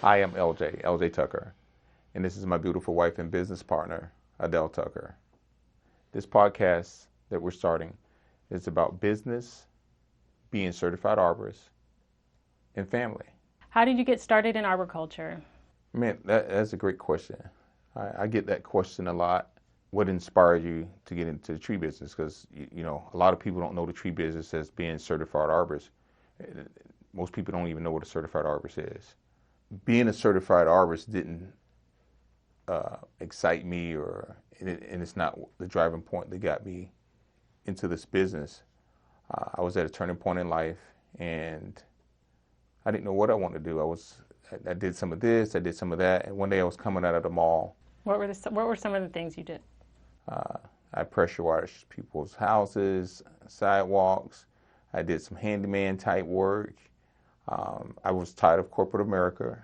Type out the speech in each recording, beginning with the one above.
I am LJ Tucker, and this is my beautiful wife and business partner, Adele Tucker. This podcast that we're starting is about business, being certified arborists, and family. How did you get started in arboriculture? Man, that's a great question. I get that question a lot. What inspired you to get into the tree business? Because, a lot of people don't know the tree business as being certified arborists. Most people don't even know what a certified arborist is. Being a certified arborist didn't excite me, and it's not the driving point that got me into this business. I was at a turning point in life, and I didn't know what I wanted to do. I did some of this, I did some of that, and one day I was coming out of the mall. What were some of the things you did? I pressure washed people's houses, sidewalks. I did some handyman type work. I was tired of corporate America,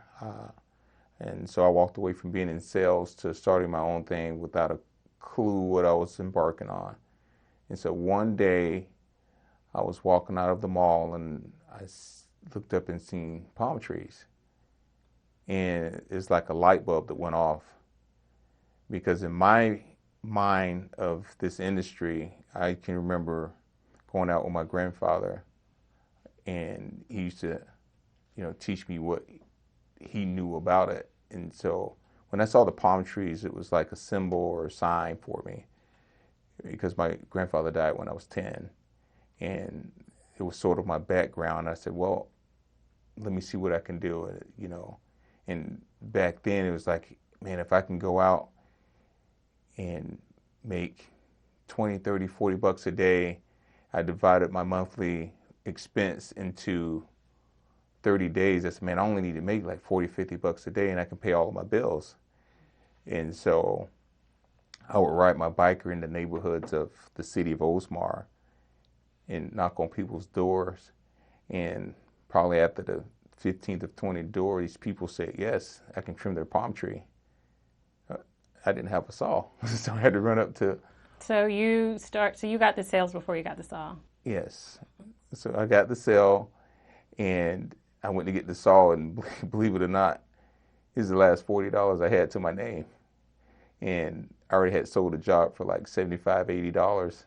and so I walked away from being in sales to starting my own thing without a clue what I was embarking on. And so one day I was walking out of the mall and I looked up and seen palm trees. And it's like a light bulb that went off, because in my mind of this industry, I can remember going out with my grandfather, and he used to, teach me what he knew about it. And so when I saw the palm trees, it was like a symbol or a sign for me, because my grandfather died when I was 10, and it was sort of my background. I said, well, let me see what I can do, And back then it was like, man, if I can go out and make 20, 30, 40 bucks a day, I divided my monthly expense into 30 days. I said, man, I only need to make like 40, 50 bucks a day and I can pay all of my bills. And so I would ride my biker in the neighborhoods of the city of Osmar and knock on people's doors. And probably after the 15th of 20th door, these people said, yes, I can trim their palm tree. I didn't have a saw, so I had to run up to... So you got the sales before you got the saw? Yes. So I got the sale, and I went to get the saw, and believe it or not, this is the last $40 I had to my name. And I already had sold a job for like $75, $80,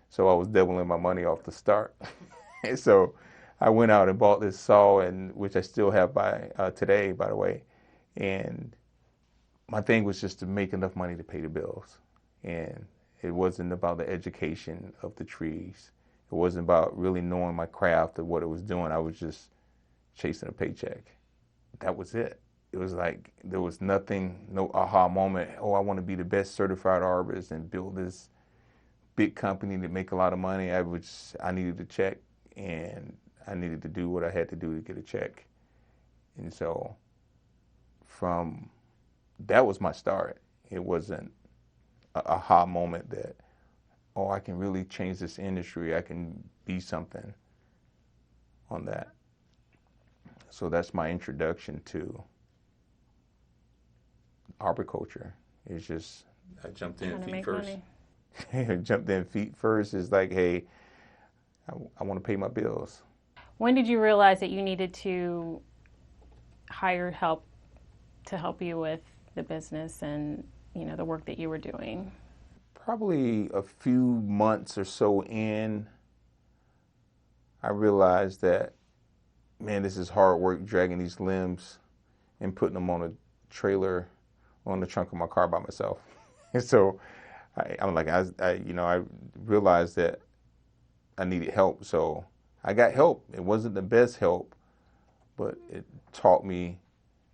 so I was doubling my money off the start. And so I went out and bought this saw, which I still have by today, by the way. And my thing was just to make enough money to pay the bills. And it wasn't about the education of the trees. It wasn't about really knowing my craft or what it was doing. I was just chasing a paycheck. That was it. It was like there was nothing, no aha moment. Oh, I want to be the best certified arborist and build this big company to make a lot of money. I needed a check, and I needed to do what I had to do to get a check. And so that was my start. It wasn't an aha moment that, oh, I can really change this industry. I can be something on that. So that's my introduction to arboriculture. It's just, I jumped in feet first. Jumped in feet first. It's like, hey, I want to pay my bills. When did you realize that you needed to hire help to help you with the business and, the work that you were doing? Probably a few months or so in, I realized that, man, this is hard work dragging these limbs and putting them on a trailer on the trunk of my car by myself. And so I realized that I needed help. So I got help. It wasn't the best help, but it taught me,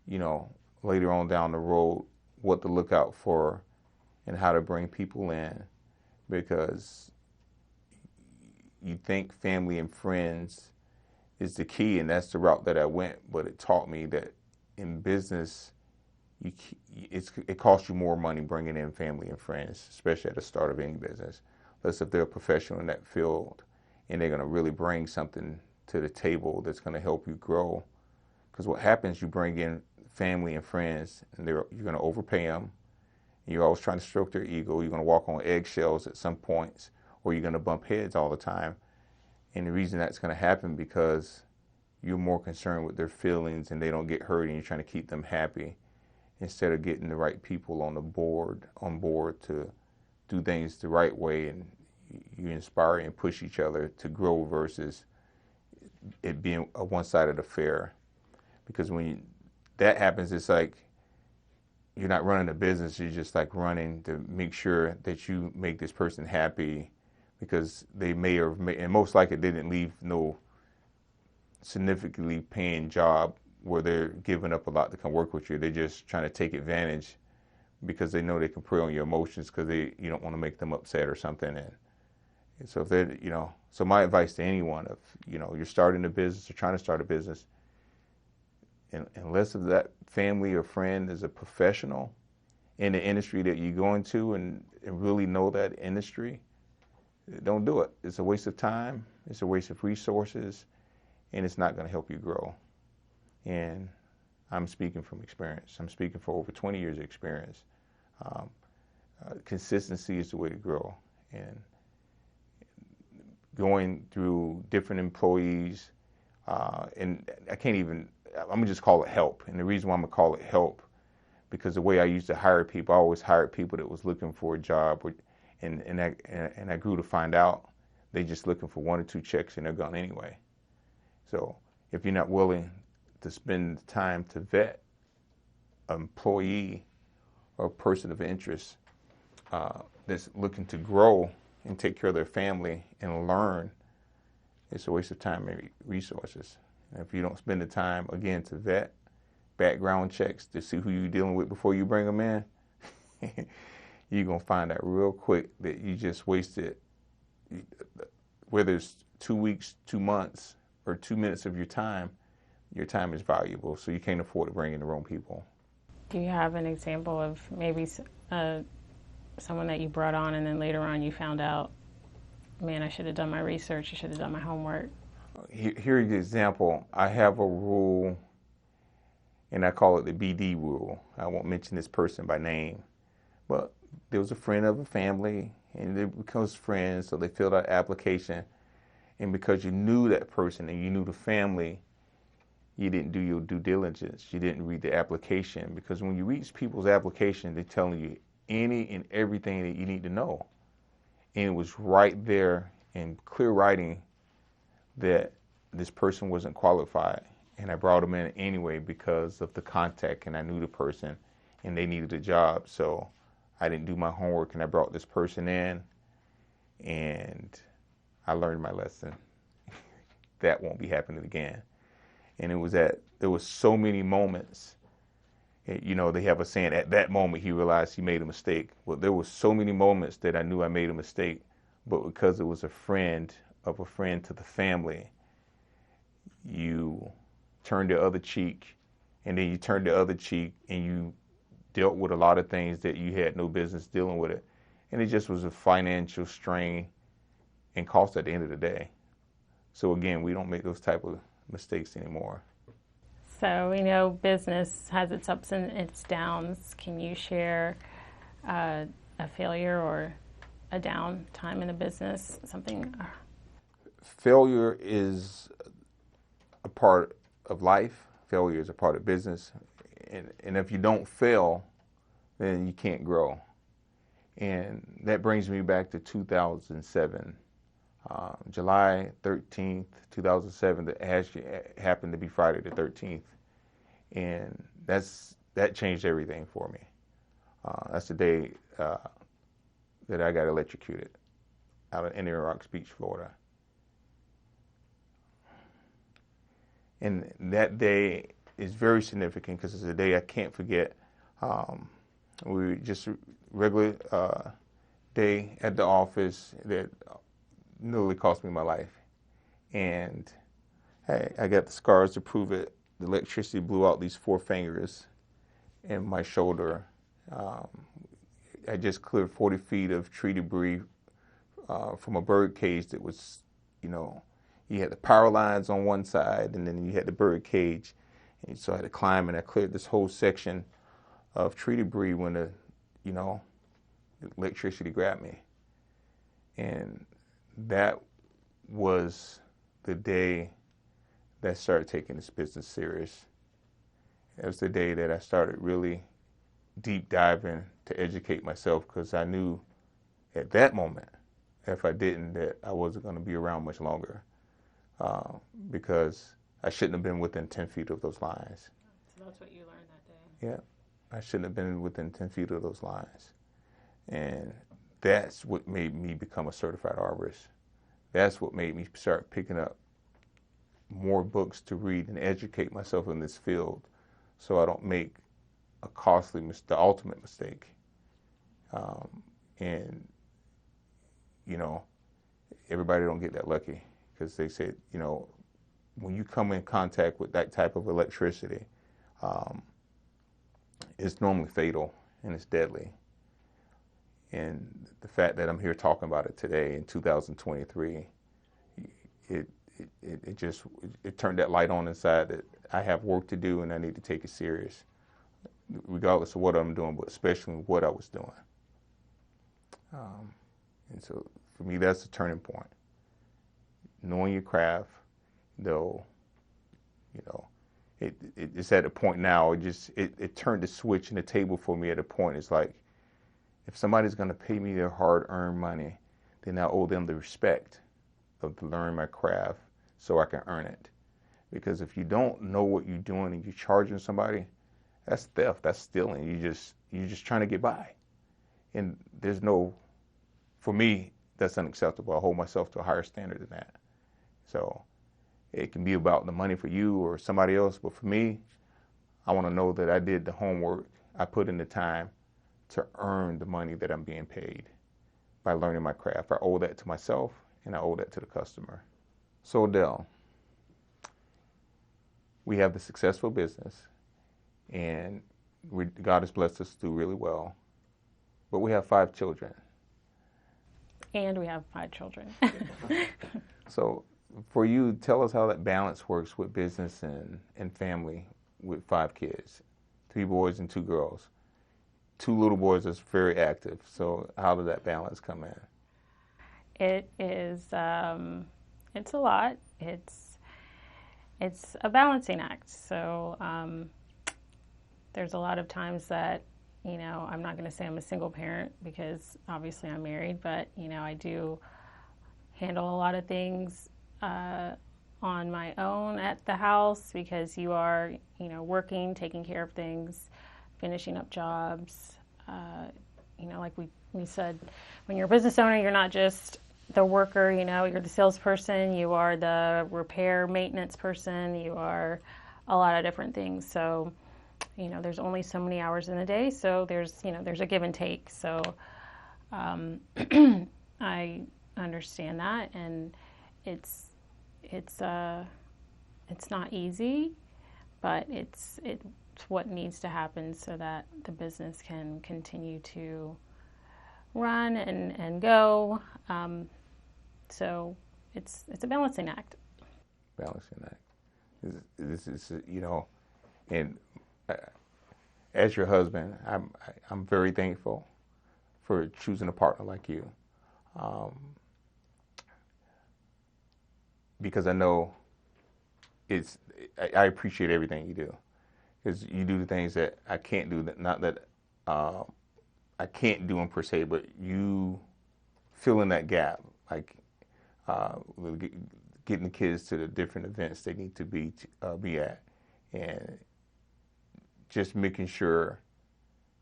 later on down the road what to look out for and how to bring people in, because you think family and friends is the key, and that's the route that I went. But it taught me that in business, it costs you more money bringing in family and friends, especially at the start of any business. Unless if they're a professional in that field and they're going to really bring something to the table that's going to help you grow. Because what happens, you bring in family and friends, and you're going to overpay them. You're always trying to stroke their ego. You're going to walk on eggshells at some points, or you're going to bump heads all the time. And the reason that's going to happen because you're more concerned with their feelings and they don't get hurt, and you're trying to keep them happy instead of getting the right people on board to do things the right way, and you inspire and push each other to grow versus it being a one-sided affair. Because when that happens, it's like you're not running a business, you're just like running to make sure that you make this person happy, because they may or may, and most likely they didn't leave no significantly paying job where they're giving up a lot to come work with you. They're just trying to take advantage because they know they can prey on your emotions because you don't want to make them upset or something. And so if they're, so my advice to anyone, if you're starting a business or trying to start a business, and unless of that family or friend is a professional in the industry that you go into and really know that industry, don't do it. It's a waste of time, it's a waste of resources, and it's not going to help you grow. And I'm speaking from experience. I'm speaking for over 20 years of experience. Consistency is the way to grow. And going through different employees, and I'm gonna just call it help. And the reason why I'm gonna call it help, because the way I used to hire people, I always hired people that was looking for a job, and I grew to find out they just looking for 1 or 2 checks and they're gone anyway. So if you're not willing to spend time to vet an employee or a person of interest that's looking to grow and take care of their family and learn, it's a waste of time and resources. And if you don't spend the time, again, to vet, background checks to see who you're dealing with before you bring them in, you're going to find out real quick that you just wasted, whether it's 2 weeks, 2 months, or 2 minutes of your time is valuable, so you can't afford to bring in the wrong people. Do you have an example of maybe someone that you brought on and then later on you found out, man, I should have done my research, I should have done my homework? Here's the example. I have a rule, and I call it the BD rule. I won't mention this person by name, but there was a friend of a family, and they became friends, so they filled out an application, and because you knew that person and you knew the family, you didn't do your due diligence. You didn't read the application, because when you read people's application, they're telling you any and everything that you need to know. And it was right there in clear writing that this person wasn't qualified. And I brought them in anyway because of the contact, and I knew the person and they needed a job. So I didn't do my homework, and I brought this person in, and I learned my lesson. That won't be happening again. And there was so many moments, they have a saying, at that moment he realized he made a mistake. Well, there were so many moments that I knew I made a mistake, but because it was a friend of a friend to the family, you turned the other cheek, and then you turned the other cheek, and you dealt with a lot of things that you had no business dealing with it. And it just was a financial strain and cost at the end of the day. So again, we don't make those type of mistakes anymore. So we know business has its ups and its downs. Can you share a failure or a down time in a business? Something? Failure is a part of life. Failure is a part of business. And if you don't fail, then you can't grow. And that brings me back to 2007. July 13th, 2007, that actually happened to be Friday the 13th. And that changed everything for me. That's the day that I got electrocuted out of Indian Rocks Beach, Florida. And that day is very significant because it's a day I can't forget. We just a regular day at the office that nearly cost me my life. And hey, I got the scars to prove it. The electricity blew out these 4 fingers in my shoulder. I just cleared 40 feet of tree debris from a bird cage that was, you had the power lines on one side, and then you had the bird cage. And so I had to climb, and I cleared this whole section of tree debris when the electricity grabbed me. And that was the day that I started taking this business serious. It was the day that I started really deep diving to educate myself, because I knew at that moment, if I didn't, that I wasn't going to be around much longer, because I shouldn't have been within 10 feet of those lines. So that's what you learned that day. Yeah, I shouldn't have been within 10 feet of those lines. And that's what made me become a certified arborist. That's what made me start picking up more books to read and educate myself in this field, so I don't make a costly, the ultimate mistake. And, you know, everybody don't get that lucky, because they said, you know, when you come in contact with that type of electricity, it's normally fatal and it's deadly. And the fact that I'm here talking about it today in 2023, it turned that light on inside that I have work to do and I need to take it serious, regardless of what I'm doing, but especially what I was doing. And so for me, that's a turning point. Knowing your craft, though, you know, it's at a point now, it turned the switch in the table for me at a point. It's like, if somebody's going to pay me their hard-earned money, then I owe them the respect of learning my craft so I can earn it. Because if you don't know what you're doing and you're charging somebody, that's theft, that's stealing. You're just trying to get by. And there's no, for me, that's unacceptable. I hold myself to a higher standard than that. So it can be about the money for you or somebody else, but for me, I want to know that I did the homework, I put in the time to earn the money that I'm being paid by learning my craft. I owe that to myself, and I owe that to the customer. So Adele, we have the successful business, and God has blessed us to do really well, but we have 5 children. And we have 5 children. So for you, tell us how that balance works with business and family with 5 kids, 3 boys and 2 girls. 2 little boys that's very active. So how did that balance come in? It is, it's a lot. It's a balancing act. So there's a lot of times that, you know, I'm not going to say I'm a single parent, because obviously I'm married, but, you know, I do handle a lot of things on my own at the house, because you are, you know, working, taking care of things, finishing up jobs. You know, like we said, when you're a business owner, you're not just the worker, you know, you're the salesperson, you are the repair maintenance person, you are a lot of different things. So, you know, there's only so many hours in a day, so there's, you know, there's a give and take. So I understand that, and it's not easy, but it's what needs to happen so that the business can continue to run and go. So it's a balancing act. Balancing act. This is, you know, and as your husband, I'm very thankful for choosing a partner like you, because I know I appreciate everything you do. Because you do the things that I can't do, not that I can't do them per se, but you fill in that gap, like getting the kids to the different events they need to be at, and just making sure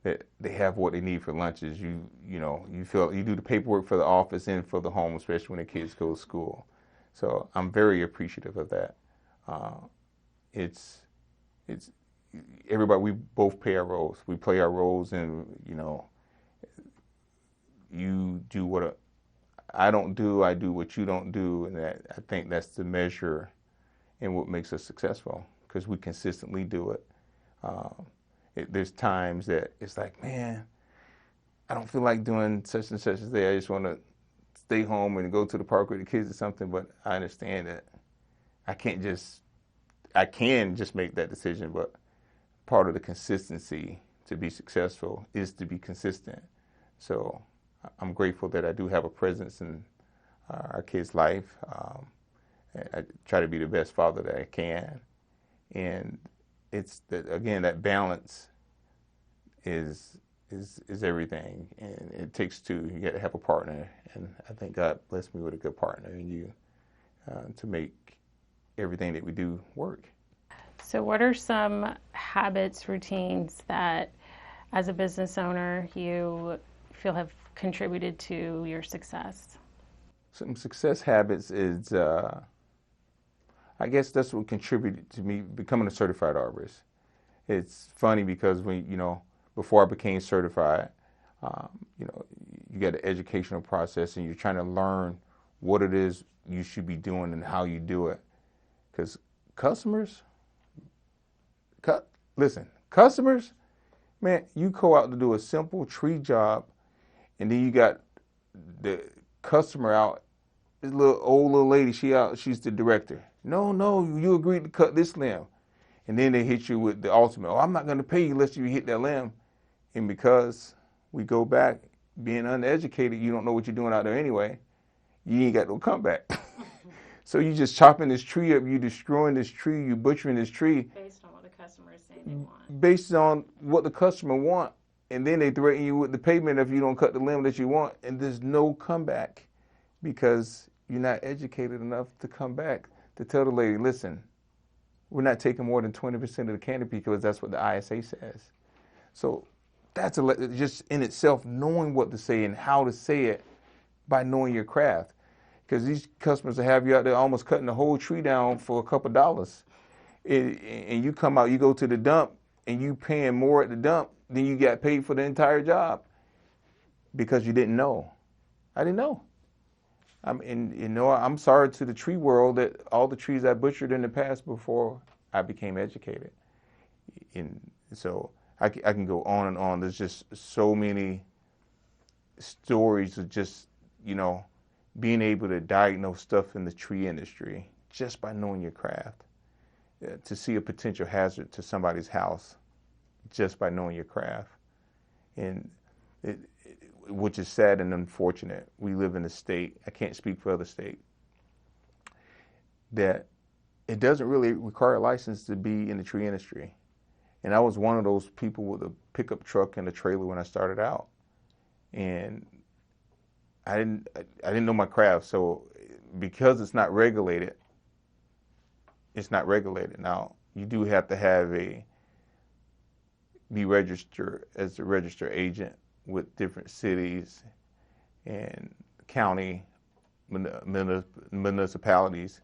that they have what they need for lunches. You do the paperwork for the office and for the home, especially when the kids go to school. So I'm very appreciative of that. It's everybody, we both play our roles. We play our roles, and, you know, you do what I don't do, I do what you don't do, and I think that's the measure in what makes us successful, because we consistently do it. There's times that it's like, man, I don't feel like doing such and such a day. I just want to stay home and go to the park with the kids or something, but I understand that I can just make that decision, but part of the consistency to be successful is to be consistent. So I'm grateful that I do have a presence in our kids' life, I try to be the best father that I can. And it's that, again, that balance is everything, and it takes two. You got to have a partner, and I think God blessed me with a good partner in you to make everything that we do work. So what are some habits, routines that as a business owner you feel have contributed to your success? Some success habits is, I guess that's what contributed to me becoming a certified arborist. It's funny because before I became certified, you got an educational process and you're trying to learn what it is you should be doing and how you do it. Because customers, customers, man, you go out to do a simple tree job and then you got the customer out, this old little lady, she's the director. No, you agreed to cut this limb. And then they hit you with the ultimate, I'm not going to pay you unless you hit that limb. And because we go back being uneducated, you don't know what you're doing out there anyway, you ain't got no comeback. So you just chopping this tree up, you destroying this tree, you butchering this tree. Based on what the customer is saying they want. Based on what the customer want. And then they threaten you with the payment if you don't cut the limb that you want. And there's no comeback because you're not educated enough to come back to tell the lady, listen, we're not taking more than 20% of the canopy because that's what the ISA says. So that's just in itself knowing what to say and how to say it by knowing your craft. Because these customers will have you out there almost cutting the whole tree down for a couple dollars. And you come out, you go to the dump, and you paying more at the dump than you got paid for the entire job because you didn't know. I didn't know. I'm sorry to the tree world that all the trees I butchered in the past before I became educated. And so I can go on and on. There's just so many stories of just, being able to diagnose stuff in the tree industry just by knowing your craft. To see a potential hazard to somebody's house just by knowing your craft. And which is sad and unfortunate. We live in a state, I can't speak for other states, that it doesn't really require a license to be in the tree industry. And I was one of those people with a pickup truck and a trailer when I started out. And I didn't know my craft. So because it's not regulated, it's not regulated. Now, you do have to be registered as a registered agent with different cities and county municipalities,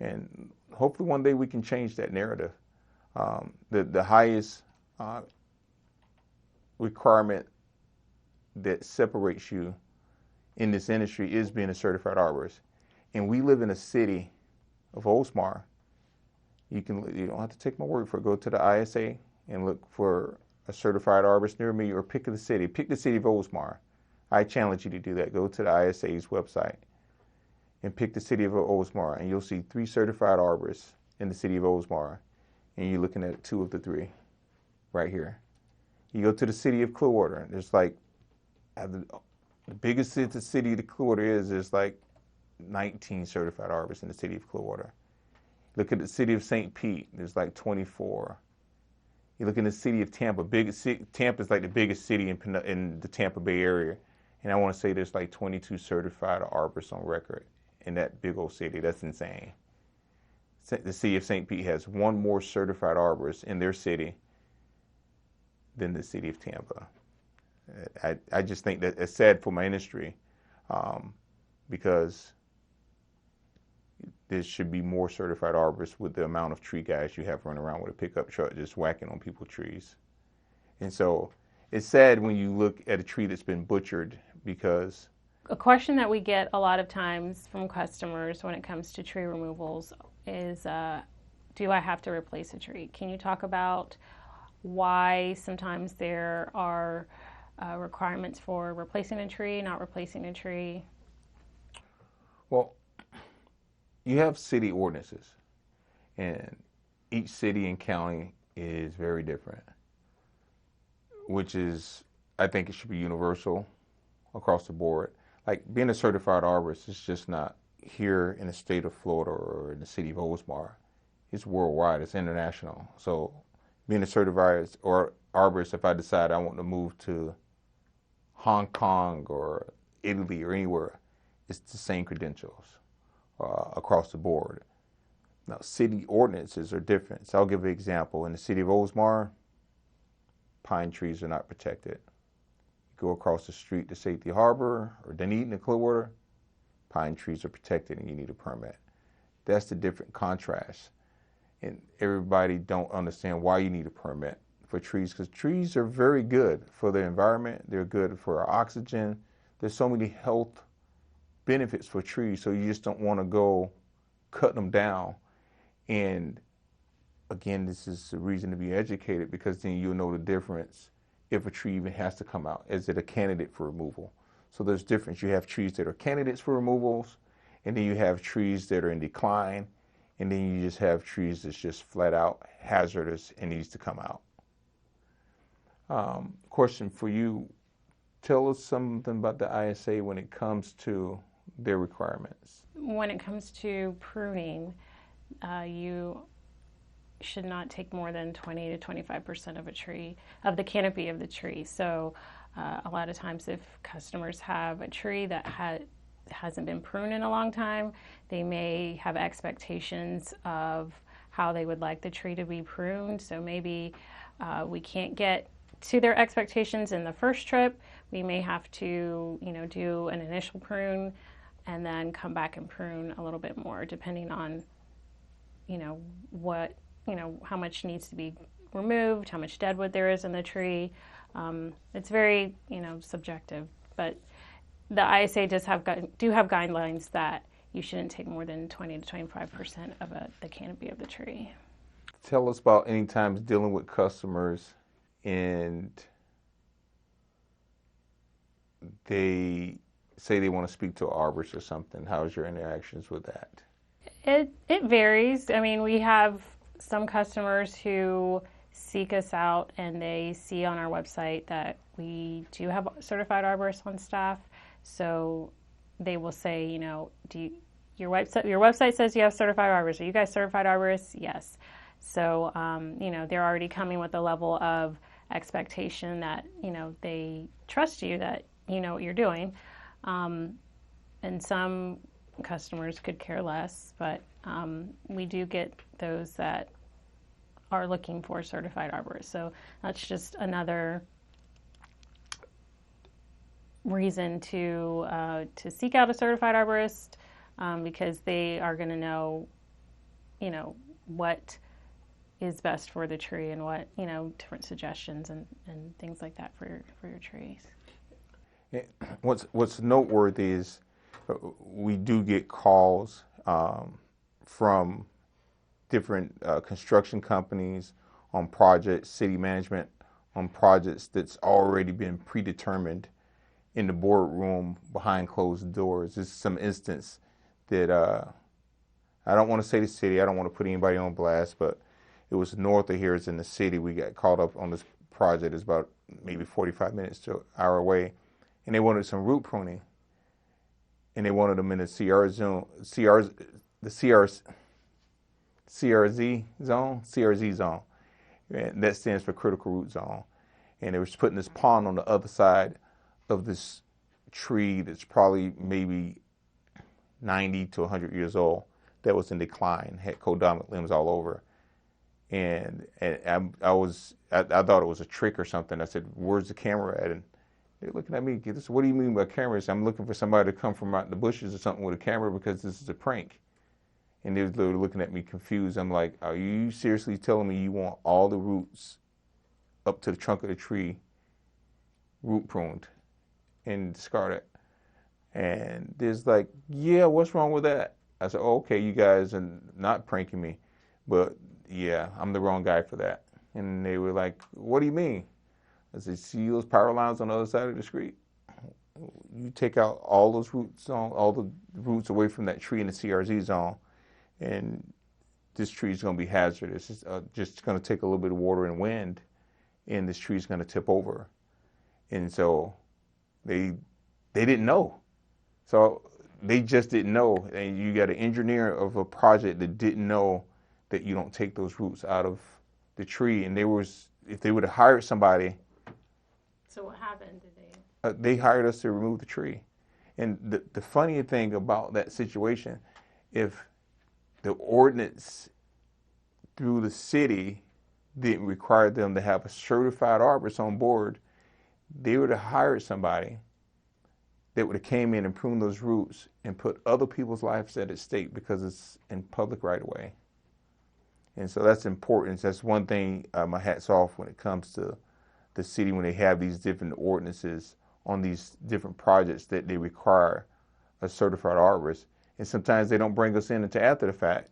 and hopefully one day we can change that narrative. The highest requirement that separates you in this industry is being a certified arborist, and we live in a city of Oldsmar. You don't have to take my word for it. Go to the ISA and look for a certified arborist near me, or pick the city. Pick the city of Oldsmar. I challenge you to do that. Go to the ISA's website and pick the city of Oldsmar, and you'll see 3 certified arborists in the city of Oldsmar, and you're looking at 2 of the 3 right here. You go to the city of Clearwater, and there's like the biggest city the Clearwater is. There's like 19 certified arborists in the city of Clearwater. Look at the city of St. Pete. There's like 24. You look in the city of Tampa. Tampa is like the biggest city in the Tampa Bay area. And I want to say there's like 22 certified arborists on record in that big old city. That's insane. The city of St. Pete has 1 more certified arborist in their city than the city of Tampa. I just think that it's sad for my industry because there should be more certified arborists with the amount of tree guys you have running around with a pickup truck just whacking on people's trees. And so it's sad when you look at a tree that's been butchered because... A question that we get a lot of times from customers when it comes to tree removals is, do I have to replace a tree? Can you talk about why sometimes there are requirements for replacing a tree, not replacing a tree? Well, you have city ordinances, and each city and county is very different, which is, I think it should be universal across the board. Like being a certified arborist is just not, here in the state of Florida or in the city of Oldsmar. It's worldwide. It's international. So being a certified or arborist, if I decide I want to move to Hong Kong or Italy or anywhere, it's the same credentials across the board. Now, city ordinances are different. So I'll give an example. In the city of Oldsmar, pine trees are not protected. You go across the street to Safety Harbor or Dunedin and Clearwater, pine trees are protected and you need a permit. That's the different contrast. And everybody don't understand why you need a permit for trees, because trees are very good for the environment. They're good for our oxygen. There's so many health benefits for trees, so you just don't want to go cut them down. And again, this is the reason to be educated, because then you'll know the difference if a tree even has to come out. Is it a candidate for removal? So there's difference. You have trees that are candidates for removals, and then you have trees that are in decline, and then you just have trees that's just flat out hazardous and needs to come out. Question for you, tell us something about the ISA when it comes to their requirements. When it comes to pruning, you should not take more than 20 to 25% of a tree, of the canopy of the tree. So a lot of times if customers have a tree that hasn't been pruned in a long time, they may have expectations of how they would like the tree to be pruned. So maybe we can't get to their expectations in the first trip. We may have to, do an initial prune and then come back and prune a little bit more, depending on, how much needs to be removed, how much deadwood there is in the tree. It's very, subjective, but the ISA do have guidelines that you shouldn't take more than 20 to 25% of the canopy of the tree. Tell us about any times dealing with customers and they say they want to speak to an arborist or something. How's your interactions with that? It varies. I mean, we have some customers who seek us out and they see on our website that we do have certified arborists on staff. So they will say, your website says you have certified arborists. Are you guys certified arborists? Yes. So, they're already coming with a level of expectation that, they trust you, that you know what you're doing. And some customers could care less, but we do get those that are looking for certified arborists. So that's just another reason to seek out a certified arborist, because they are going to know, what is best for the tree and what, different suggestions and things like that for your trees. What's noteworthy is we do get calls from different construction companies on projects, city management on projects that's already been predetermined in the boardroom behind closed doors. This is some instance that I don't want to say the city, I don't want to put anybody on blast, but it was north of here, it's in the city. We got called up on this project. It's about maybe 45 minutes to an hour away, and they wanted some root pruning, and they wanted them in the CRZ zone, and that stands for critical root zone. And they were putting this pond on the other side of this tree that's probably maybe 90 to 100 years old, that was in decline, had codominant limbs all over. And I thought it was a trick or something. I said, "Where's the camera at?" And they're looking at me, "What do you mean by cameras?" I'm looking for somebody to come from out in the bushes or something with a camera, because this is a prank. And they were literally looking at me confused. I'm like, "Are you seriously telling me you want all the roots up to the trunk of the tree root pruned and discarded?" And there's like, "Yeah, what's wrong with that?" I said, "Oh, okay, you guys are not pranking me, but yeah, I'm the wrong guy for that." And they were like, "What do you mean?" I said, "See those power lines on the other side of the street? You take out all those roots, all the roots away from that tree in the CRZ zone, and this tree is going to be hazardous. It's just going to take a little bit of water and wind, and this tree is going to tip over." And so they didn't know. So they just didn't know. And you got an engineer of a project that didn't know that you don't take those roots out of the tree. And if they would have hired somebody. So what happened? Did they hired us to remove the tree. And the funny thing about that situation, if the ordinance through the city didn't require them to have a certified arborist on board, they would have hired somebody that would have came in and pruned those roots and put other people's lives at stake because it's in public right of way. And so that's important. That's one thing, my hat's off when it comes to the city when they have these different ordinances on these different projects that they require a certified arborist. And sometimes they don't bring us in until after the fact.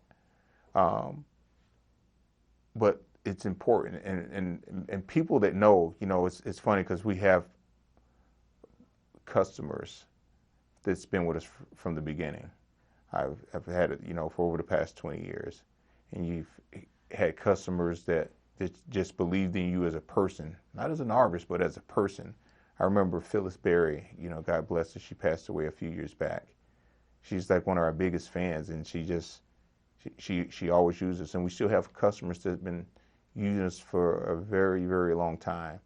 But it's important. And people that know, it's funny because we have customers that's been with us from the beginning. I've had it, for over the past 20 years. And you've had customers that just believed in you as a person, not as an arborist, but as a person. I remember Phyllis Berry, God bless her, she passed away a few years back. She's like one of our biggest fans, and she always uses us. And we still have customers that have been using us for a very, very long time.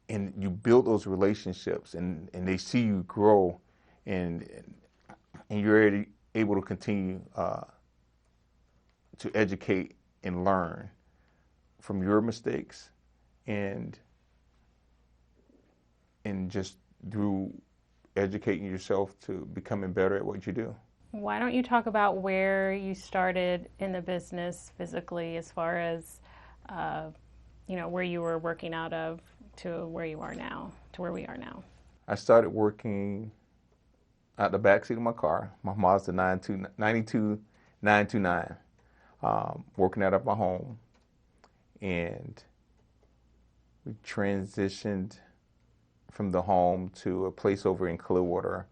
And you build those relationships, and they see you grow, and you're able to continue to educate and learn from your mistakes, and just through educating yourself to becoming better at what you do. Why don't you talk about where you started in the business physically, as far as where you were working out of to where you are now, to where we are now? I started working out the backseat of my car, my Mazda 92 929, working out of my home, and we transitioned from the home to a place over in Clearwater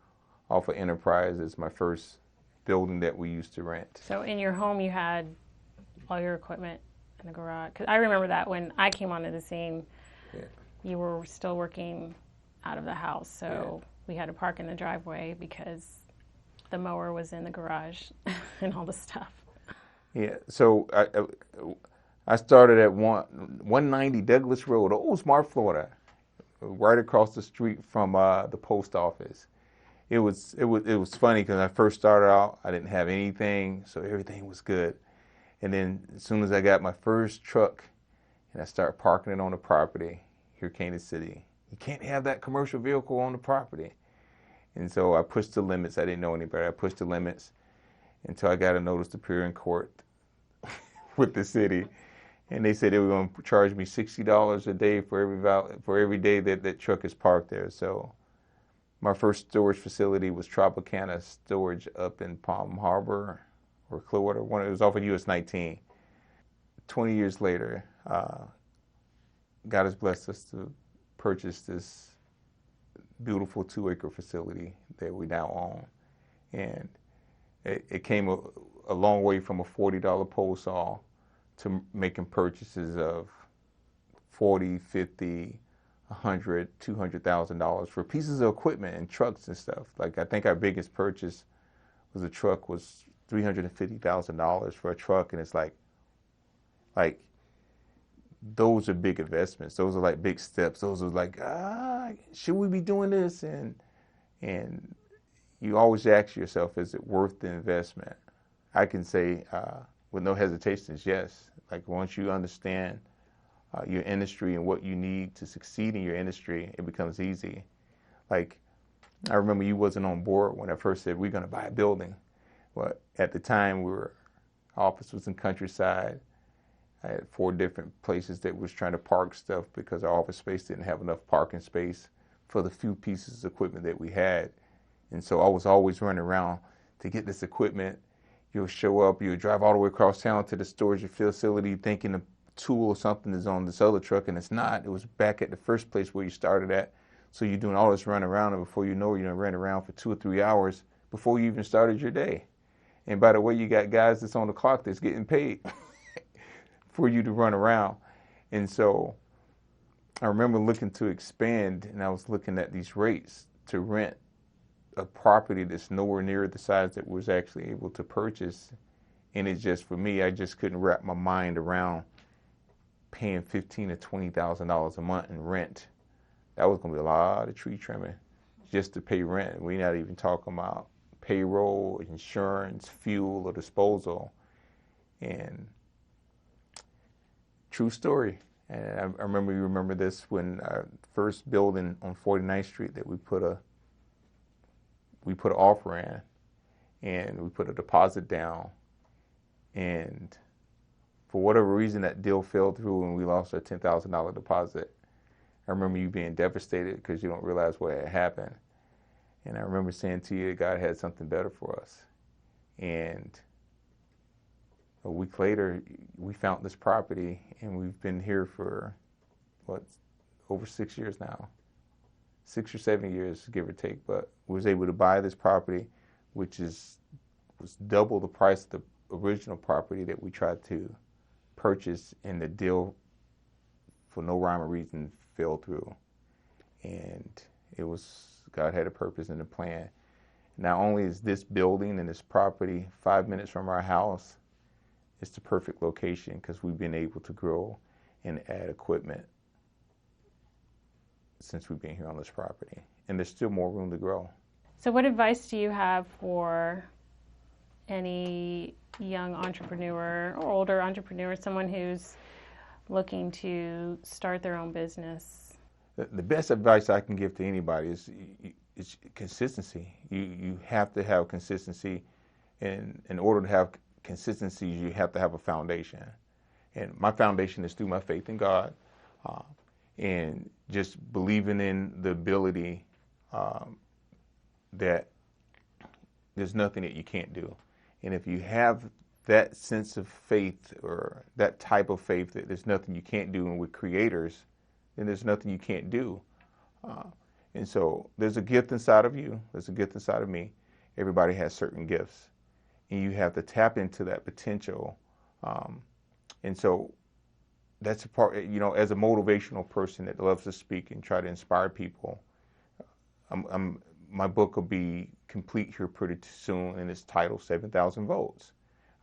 off of Enterprise. It's my first building that we used to rent. So in your home you had all your equipment in the garage? Because I remember that when I came onto the scene, you were still working out of the house, so we had to park in the driveway because the mower was in the garage and all the stuff. Yeah, so I started at 190 Douglas Road, Oldsmar, Florida, right across the street from the post office. It was funny because I first started out, I didn't have anything, so everything was good. And then as soon as I got my first truck and I started parking it on the property, here came the city. You can't have that commercial vehicle on the property. And so I pushed the limits. I didn't know any better. I pushed the limits until I got a notice to appear in court with the city. And they said they were going to charge me $60 a day for every day that truck is parked there. So my first storage facility was Tropicana Storage up in Palm Harbor or Clearwater. It was off of US 19. 20 years later, God has blessed us to purchase this beautiful 2-acre facility that we now own. And it came a long way from a $40 pole saw to making purchases of $40, $50, $100, $200,000 for pieces of equipment and trucks and stuff. Like I think our biggest purchase was $350,000 for a truck, and it's like those are big investments. Those are like big steps. Those are like, should we be doing this? And you always ask yourself, is it worth the investment? I can say with no hesitations, yes. Like once you understand your industry and what you need to succeed in your industry, it becomes easy. Like I remember you wasn't on board when I first said we're going to buy a building. But at the time, office was in Countryside. I had 4 different places that was trying to park stuff because our office space didn't have enough parking space for the few pieces of equipment that we had. And so I was always running around to get this equipment. You'll show up, you'll drive all the way across town to the storage facility thinking a tool or something is on this other truck, and it's not. It was back at the first place where you started at. So you're doing all this running around, and before you know it, you're running around for 2 or 3 hours before you even started your day. And by the way, you got guys that's on the clock that's getting paid for you to run around. And so I remember looking to expand, and I was looking at these rates to rent a property that's nowhere near the size that we was actually able to purchase. And it just, for me, I just couldn't wrap my mind around paying $15,000 to $20,000 a month in rent. That was going to be a lot of tree trimming just to pay rent. We're not even talking about payroll, insurance, fuel, or disposal. And true story. And I remember, you remember this, when our first building on 49th Street that we put an offer in, and we put a deposit down, and for whatever reason that deal fell through and we lost our $10,000 deposit. I remember you being devastated because you don't realize what had happened. And I remember saying to you that God had something better for us. And a week later, we found this property, and we've been here for, over 6 years now. 6 or 7 years, give or take. But we was able to buy this property, which was double the price of the original property that we tried to purchase, and the deal, for no rhyme or reason, fell through. And God had a purpose and a plan. Not only is this building and this property 5 minutes from our house, it's the perfect location because we've been able to grow and add equipment since we've been here on this property. And there's still more room to grow. So what advice do you have for any young entrepreneur or older entrepreneur, someone who's looking to start their own business? The best advice I can give to anybody is consistency. You have to have consistency. And in order to have consistency, you have to have a foundation. And my foundation is through my faith in God, and just believing in the ability that there's nothing that you can't do. And if you have that sense of faith, or that type of faith that there's nothing you can't do, and we're creators, then there's nothing you can't do. And so there's a gift inside of you. There's a gift inside of me. Everybody has certain gifts, and you have to tap into that potential. And so that's a part, as a motivational person that loves to speak and try to inspire people, my book will be complete here pretty soon, and it's titled 7,000 Volts.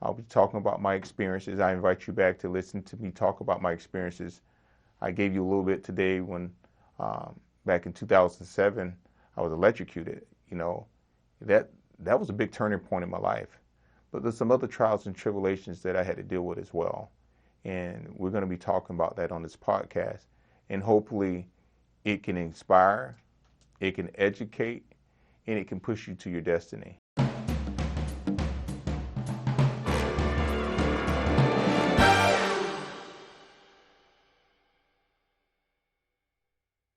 I'll be talking about my experiences. I invite you back to listen to me talk about my experiences. I gave you a little bit today when, back in 2007, I was electrocuted. That was a big turning point in my life. But there's some other trials and tribulations that I had to deal with as well. And we're going to be talking about that on this podcast. And hopefully it can inspire, it can educate, and it can push you to your destiny.